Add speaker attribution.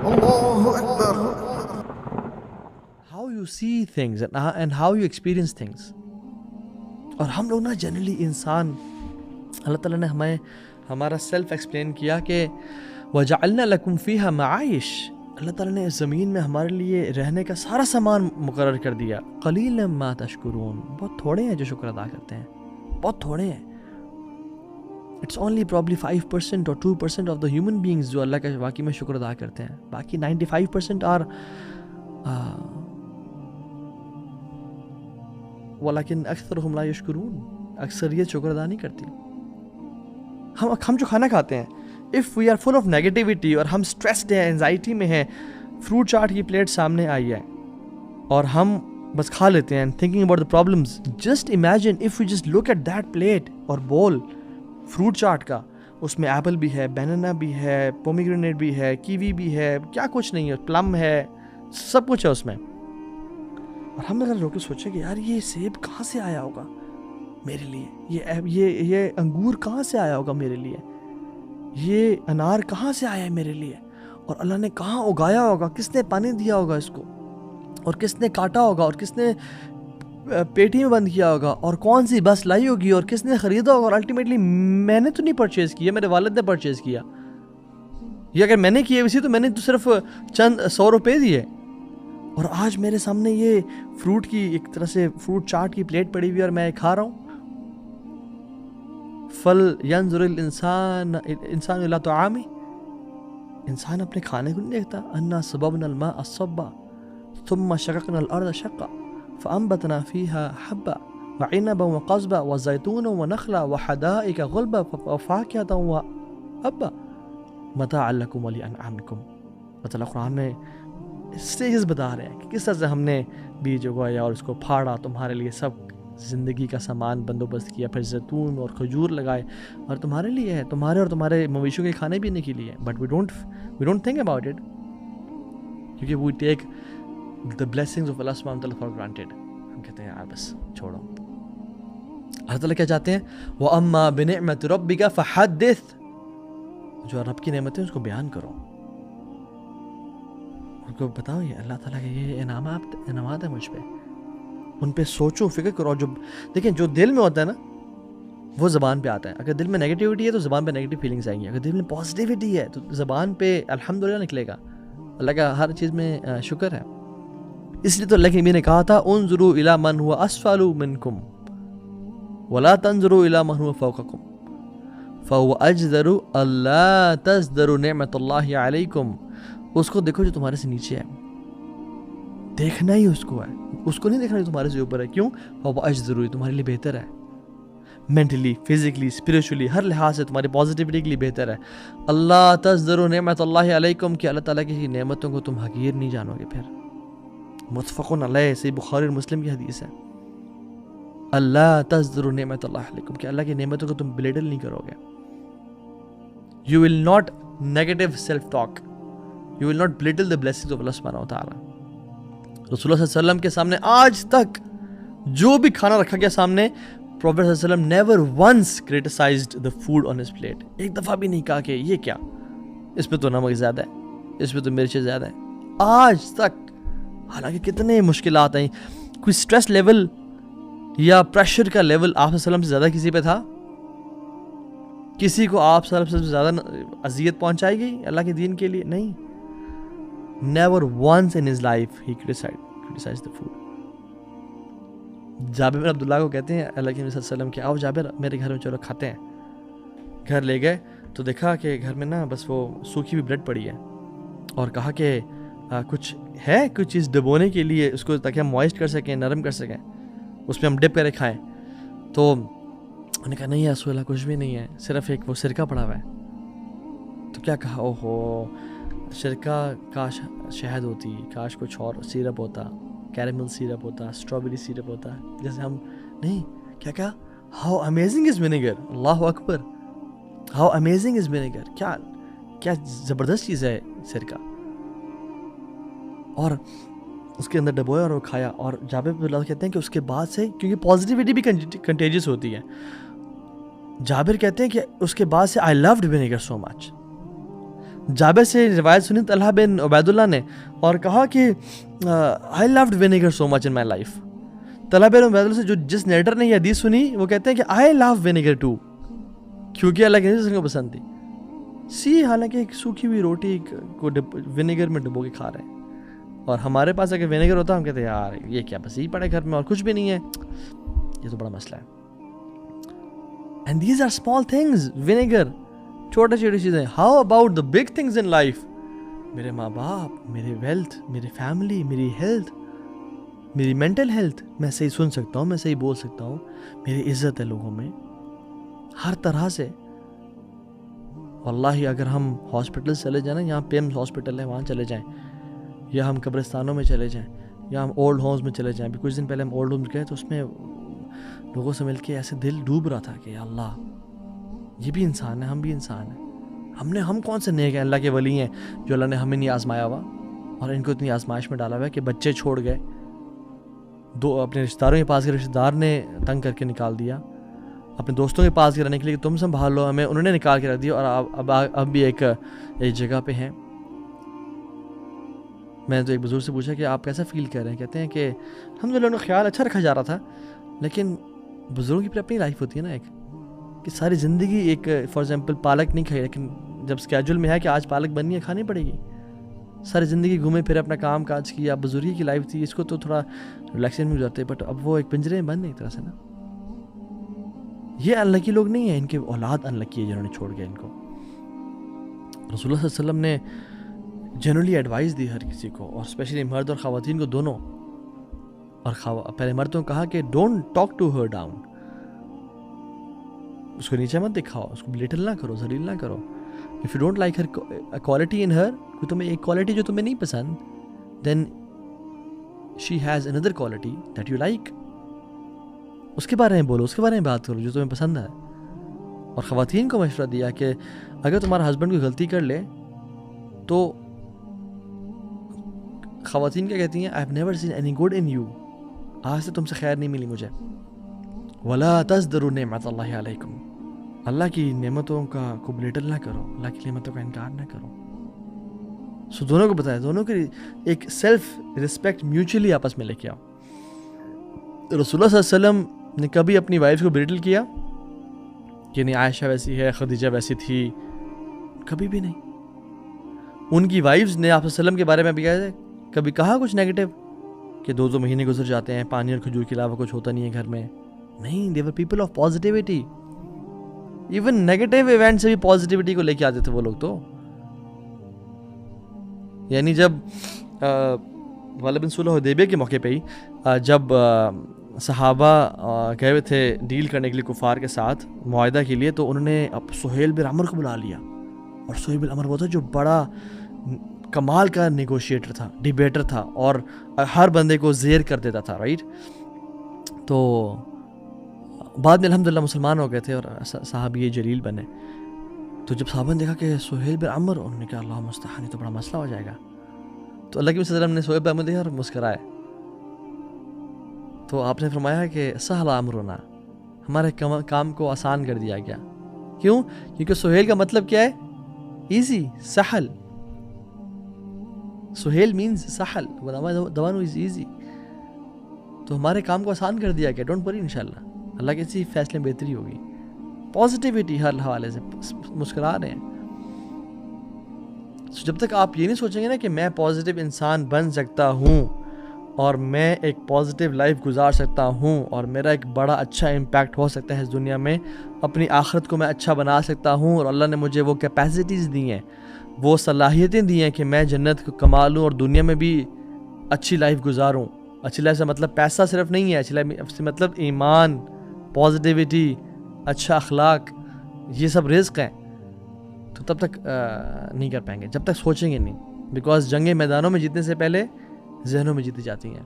Speaker 1: Allahu Akbar.
Speaker 2: How you see things and how you experience things. اور ہم لوگ نا جنرلی انسان، اللہ تعالیٰ نے ہمیں ہمارا سیلف ایکسپلین کیا کہ وَجَعَلْنَا لَكُمْ فِيهَا مَعَائِشْ، اللہ تعالیٰ نے اس زمین میں ہمارے لیے رہنے کا سارا سامان مقرر کر دیا. قَلِيلًا مَا تَشْكُرُونَ، بہت تھوڑے ہیں جو شکر ادا کرتے ہیں، بہت تھوڑے ہیں. It's only probably 5% or 2% of the human beings جو اللہ کا واقعی میں شکر ادا کرتے ہیں. باقی 95% are ولیکن اکثرهم لا یشکرون، اکثریت شکر ادا نہیں کرتی. ہم جو کھانا کھاتے ہیں، if we are full of negativity اور ہم stressed ہیں، anxiety میں ہیں، فروٹ چاٹ کی پلیٹ سامنے آئی ہے اور ہم بس کھا لیتے ہیں thinking about the problems. Just imagine if we just look at that plate اور bowl فروٹ چاٹ کا، اس میں ایپل بھی ہے، بینانا بھی ہے، پومیگرینیٹ بھی ہے، کیوی بھی ہے، کیا کچھ نہیں ہے، پلم ہے، سب کچھ ہے اس میں. اور ہم اگر روک کے سوچیں کہ یار یہ سیب کہاں سے آیا ہوگا میرے لیے، یہ انگور کہاں سے آیا ہوگا میرے لیے، یہ انار کہاں سے آیا ہے میرے لیے، اور اللہ نے کہاں اگایا ہوگا، کس نے پانی دیا ہوگا اس کو، اور کس نے کاٹا ہوگا، اور کس نے پیٹی میں بند کیا ہوگا، اور کون سی بس لائی ہوگی، اور کس نے خریدا ہوگا. اور الٹیمیٹلی میں نے تو نہیں پرچیز کیا، میرے والد نے پرچیز کیا. یہ اگر میں نے کیے ویسی تو میں نے تو صرف چند 100 روپے دیے، اور آج میرے سامنے یہ فروٹ کی ایک طرح سے فروٹ چاٹ کی پلیٹ پڑی ہوئی اور میں کھا رہا ہوں. فل ینظر الانسان الی طعامہ، انسان اپنے کھانے کو نہیں دیکھتا. انا صببنا الماء صبا ثم شققنا الارض شقا فانبتنا فيها حبا وعنبا وقضبا وزيتونا ونخلا وحدائق غلبا وفاكهة وابا متاعا لكم ولانعامكم. مطلب قرآن میں اسٹیجز بتا رہے ہیں کہ کس طرح سے ہم نے بیج اگایا اور اس کو پھاڑا، تمہارے لیے سب زندگی کا سامان بندوبست کیا، پھر زیتون اور کھجور لگائے، اور تمہارے لیے ہے، تمہارے اور تمہارے مویشیوں کے کھانے پینے کے لیے. But we don't think about it, کیونکہ we take the blessings of Allah subhanahu wa ta'ala for granted. ہم کہتے ہیں یار بس چھوڑو. اللہ تعالیٰ کیا چاہتے ہیں؟ وَأَمَّا بِنِعْمَةِ رَبِّكَ فَحَدِّثْ، جو رب کی نعمتیں اس کو بیان کرو، ان کو بتاؤ یہ اللہ تعالیٰ کے یہ انعامات ہیں مجھ پہ، ان پہ سوچو، فکر کرو. جو دیکھیں جو دل میں ہوتا ہے نا وہ زبان پہ آتا ہے. اگر دل میں نیگیٹیوٹی ہے تو زبان پہ نیگیٹو فیلنگس آئیں گی، اگر دل میں پازیٹیوٹی ہے تو زبان پہ الحمدللہ نکلے گا. اللہ کا ہر چیز میں شکر ہے. اس لیے تو اللہ کے نبی نے کہا تھا انظروا الی من هو اسفل منکم ولا تنظروا الی من هو فوقکم فهو اجدر الا تزدروا نعمت اللہ علیکم. اس کو دیکھو جو تمہارے سے نیچے ہے، دیکھنا ہی اس کو ہے، اس کو نہیں دیکھنا جو تمہارے سے اوپر ہے. کیوں؟ فهو اجدر، تمہارے لیے بہتر ہے، مینٹلی، فزیکلی، اسپریچولی، ہر لحاظ سے تمہاری پازیٹیوٹی کے لیے بہتر ہے. اللہ تزدروا نعمت اللہ علیکم، کہ اللہ تعالیٰ کی نعمتوں کو تم حقیر نہیں جانو گے. پھر متفقن علیہ، صحیح بخاری اور مسلم کی حدیث ہے، اللہ تزدروا نعمت اللہ علیکم، کہ اللہ کی نعمتوں کو تم بلیڈل نہیں کرو گے. You will not negative self talk, you will not belittle the blessings of اللہ سبحانہ وتعالی. رسول اللہ صلی اللہ علیہ وسلم کے سامنے آج تک جو بھی کھانا رکھا گیا سامنے، پروفیٹ صلی اللہ علیہ وسلم never once criticized the food on his plate. ایک دفعہ بھی نہیں کہا کہ یہ کیا، اس پہ تو نمک زیادہ ہے، اس پہ تو مرچیں زیادہ ہیں. آج تک، حالانکہ کتنے مشکلات ہیں، کوئی سٹریس لیول یا پریشر کا لیول آپ صلی اللہ علیہ وسلم سے زیادہ کسی پہ تھا؟ کسی کو آپ صلی اللہ علیہ وسلم سے زیادہ اذیت پہنچائی گئی اللہ کے دین کے لیے؟ نہیں. Never once in his life ہی criticized the food. Jabir bin Abdullah کو کہتے ہیں اللہ کے نبی صلی اللہ علیہ وسلم کہ آؤ جابر میرے گھر میں چلو کھاتے ہیں. گھر لے گئے تو دیکھا کہ گھر میں نا بس وہ سوکھی ہوئی بریڈ پڑی ہے، اور کہا کہ کچھ ہے کچھ چیز ڈبونے کے لیے اس کو، تاکہ ہم موائسٹ کر سکیں، نرم کر سکیں، اس پہ ہم ڈپ کرے کھائیں. تو انہوں نے کہا نہیں یا رسول اللہ کچھ بھی نہیں ہے، صرف ایک وہ سرکہ پڑا ہوا ہے. تو کیا کہا، اوہو سرکہ کاش شہد ہوتی، کاش کچھ اور سیرپ ہوتا، کیرمل سیرپ ہوتا، اسٹرابیری سیرپ ہوتا، جیسے ہم نہیں. کیا کہا، how amazing is vinegar, Allah Akbar, how amazing is vinegar, کیا زبردست چیز ہے سرکہ. اور اس کے اندر ڈبویا اور وہ کھایا. اور جابر بن عبداللہ کہتے ہیں کہ اس کے بعد سے، کیونکہ پازیٹیوٹی بھی کنٹیجیس ہوتی ہے، جابر کہتے ہیں کہ اس کے بعد سے آئی لوڈ ونیگر سو مچ. جابر سے روایت سنی طلحہ بن عبیداللہ نے اور کہا کہ I love vinegar so much in my life. Talha bin Ubaidullah سے جس نیٹر نے یہ حدیث سنی وہ کہتے ہیں کہ آئی لو ونیگر ٹو, کیونکہ اللہ کے نبی کو پسند تھی. حالانکہ ایک سوکھی ہوئی روٹی کو ونیگر میں ڈبو کے کھا رہے ہیں, اور ہمارے پاس اگر ونیگر ہوتا ہم کہتے ہیں یار یہ کیا بس یہی پڑے گھر میں اور کچھ بھی نہیں ہے, یہ تو بڑا مسئلہ ہے. And these are small things, vinegar, چھوٹی چھوٹی چیزیں. How about the big things in life, میرے ماں باپ, میری ویلتھ, میری فیملی, میری ہیلتھ, میری مینٹل ہیلتھ, میں صحیح سن سکتا ہوں, میں صحیح بول سکتا ہوں, میری عزت ہے لوگوں میں ہر طرح سے. واللہ اگر ہم ہاسپٹل چلے جائیں نا, یہاں پیمز ہاسپٹل ہے وہاں چلے جائیں, یا ہم قبرستانوں میں چلے جائیں, یا ہم اولڈ ہومز میں چلے جائیں. کچھ دن پہلے ہم اولڈ ہومز گئے تو اس میں لوگوں سے مل کے ایسے دل ڈوب رہا تھا کہ یا اللہ یہ بھی انسان ہے, ہم بھی انسان ہیں. ہم کون سے نیک ہیں, اللہ کے ولی ہیں جو اللہ نے ہمیں نہیں آزمایا ہوا اور ان کو اتنی آزمائش میں ڈالا ہوا ہے کہ بچے چھوڑ گئے, دو اپنے رشتہ داروں کے پاس کے رشتہ دار نے تنگ کر کے نکال دیا, اپنے دوستوں کے پاس کے رہنے کے لیے تم سنبھال لو ہمیں, انہوں نے نکال کے رکھ دیا, اور اب بھی ایک جگہ پہ ہیں. میں نے تو ایک بزرگ سے پوچھا کہ آپ کیسا فیل کر رہے ہیں, کہتے ہیں کہ الحمدللہ ان کا خیال اچھا رکھا جا رہا تھا, لیکن بزرگوں کی اپنی لائف ہوتی ہے نا ایک, کہ ساری زندگی ایک فار ایگزامپل پالک نہیں کھائی, لیکن جب اسکیجول میں ہے کہ آج پالک بننی ہے کھانی پڑے گی, ساری زندگی گھومے پھرے اپنا کام کاج کیا, بزرگی کی لائف تھی, اس کو تو تھوڑا ریلیکسن میں گزارتے, بٹ اب وہ ایک پنجرے میں بند ہے ایک طرح سے نا. یہ انلکی لوگ نہیں ہیں, ان کے اولاد انلکی ہے جنہوں نے چھوڑ گیا ان کو. رسول اللہ صلی اللہ علیہ وسلم نے جنرلی ایڈوائز دی ہر کسی کو, اور اسپیشلی مرد اور خواتین کو دونوں. اور پہلے مردوں کو کہا کہ don't talk to her down, اس کو نیچے مت دکھاؤ, اس کو بلیٹل نہ کرو, ذلیل نہ کرو. If you don't like her quality in her, کوئی تمہیں ایک کوالٹی جو تمہیں نہیں پسند, then she has another quality that you like, اس کے بارے میں بولو, اس کے بارے میں بات کرو جو تمہیں پسند ہے. اور خواتین کو مشورہ دیا کہ اگر تمہارا ہسبینڈ کوئی غلطی کر لے تو خواتین کیا کہتی ہیں, I have never seen any good in you, آج سے تم سے خیر نہیں ملی مجھے. ولا تزدروا نعمت اللہ علیکم, اللہ کی نعمتوں کا کو بلیٹل نہ کرو, اللہ کی نعمتوں کا انکار نہ کرو. سو دونوں کو بتایا, دونوں کے ایک سیلف رسپیکٹ میوچولی آپس میں لے کے آؤ. رسول اللہ صلی اللہ علیہ وسلم نے کبھی اپنی وائف کو بلیٹل کیا کہ نہیں عائشہ ویسی ہے, خدیجہ ویسی تھی, کبھی بھی نہیں. ان کی وائفز نے آپ صلی اللہ علیہ وسلم کے بارے میں بھی کبھی کہا کچھ نیگیٹو کہ 2 مہینے گزر جاتے ہیں, پانی اور کھجور کے علاوہ کچھ ہوتا نہیں ہے گھر میں. نہیں, they were people of positivity. Even negative event سے بھی پازیٹیوٹی کو لے کے آتے تھے وہ لوگ تو. یعنی جب غالباً صلح حدیبیہ کے موقع پہ ہی جب صحابہ گئے ہوئے تھے ڈیل کرنے کے لیے کفار کے ساتھ معاہدہ کے لیے, تو انہوں نے اب سہیل بن عمر کو بلا لیا. اور سہیل بن عمر وہ تھا جو بڑا کمال کا نیگوشیٹر تھا, ڈیبیٹر تھا, اور ہر بندے کو زیر کر دیتا تھا, رائٹ. تو بعد میں الحمدللہ مسلمان ہو گئے تھے اور صحابی جلیل بنے. تو جب صحابہ نے دیکھا کہ سہیل بن عمر, انہوں نے کہا اللہ مستعان, یہ تو بڑا مسئلہ ہو جائے گا. تو اللہ کے صلی اللہ علیہ وسلم نے سہیل بن عمر دیکھا اور مسکرائے. تو آپ نے فرمایا کہ سہل امرنا, ہمارے کام کو آسان کر دیا گیا. کیوں؟ کیونکہ سہیل کا مطلب کیا ہے, ایزی, سہل. سہیل مینز سہل, the one who is easy. تو ہمارے کام کو آسان کر دیا گیا. ڈونٹ وری, انشاءاللہ اللہ کے اسی فیصلے میں بہتری ہوگی. پازیٹیوٹی ہر حوالے سے مسکرا رہے ہیں. جب تک آپ یہ نہیں سوچیں گے نا کہ میں پازیٹیو انسان بن سکتا ہوں اور میں ایک پازیٹیو لائف گزار سکتا ہوں اور میرا ایک بڑا اچھا امپیکٹ ہو سکتا ہے اس دنیا میں, اپنی آخرت کو میں اچھا بنا سکتا ہوں, اور اللہ نے مجھے وہ کیپیسٹیز دی ہیں, وہ صلاحیتیں دی ہیں کہ میں جنت کو کما لوں اور دنیا میں بھی اچھی لائف گزاروں. اچھی لائف سے مطلب پیسہ صرف نہیں ہے, اچھی لائف سے مطلب ایمان, پازیٹیوٹی, اچھا اخلاق, یہ سب رزق ہیں. تو تب تک نہیں کر پائیں گے جب تک سوچیں گے نہیں, بیکاز جنگیں میدانوں میں جیتنے سے پہلے ذہنوں میں جیتی جاتی ہیں.